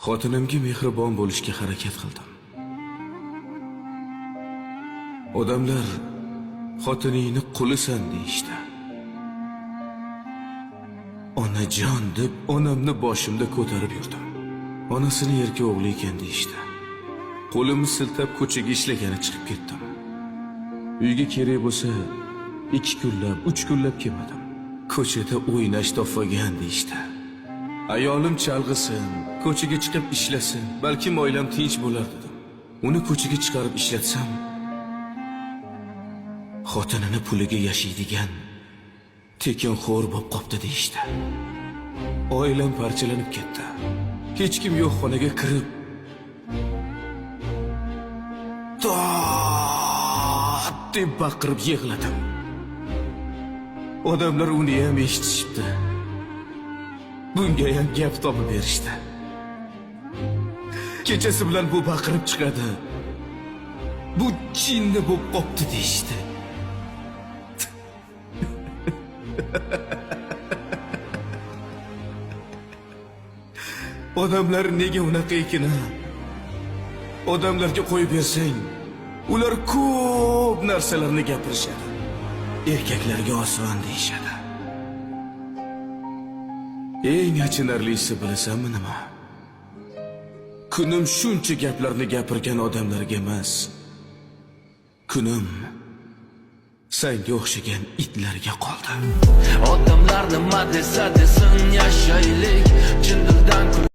Xotinimga mehribon bo'lishga harakat qildim. Odamlar xotiningni qulisan deyishdi. Onajon deb onamni boshimda ko'tarib yurdim. Onasini erkak o'g'li ekan deyishdi. Qo'limni siltab ko'chaga ishlagani chiqib ketdim. Uyga kerak bo'lsa 2 kunlab, 3 kunlab kelmadim. Ko'chada o'ynash topmagan deyishdi. Ayolim chalg'isin, ko'chaga chiqib ishlasin, balkim oilam tinch bo'lar dedim. Uni ko'chaga chiqarib ishlatsam, xotinini puliga yashaydigan tekinxo'r bo'lib qopti deyishdi. Oilam parchalanib ketdi. Hech kim yo'q xonaga kirib deb baqirib yig'ladim. Odamlar uni ham eshitishibdi. Bunga ham gap topib berishdi. Kechasi bilan bu baqirib chiqadi. Bu jinni bo'lib qopti deyishdi. Odamlar nega unaqa ekan? Odamlarga qo'yib bersang, ular ko'p narsalarni gapirishadi. Erkaklarga oson deyishadi. Eng achinarlisi bilasanmi nima? Kunim shuncha gaplarni gapirgan odamlarga emas. Kunim senga o'xshagan itlarga qoldi. Odamlar nima desa desin, yashaylik chin dildan.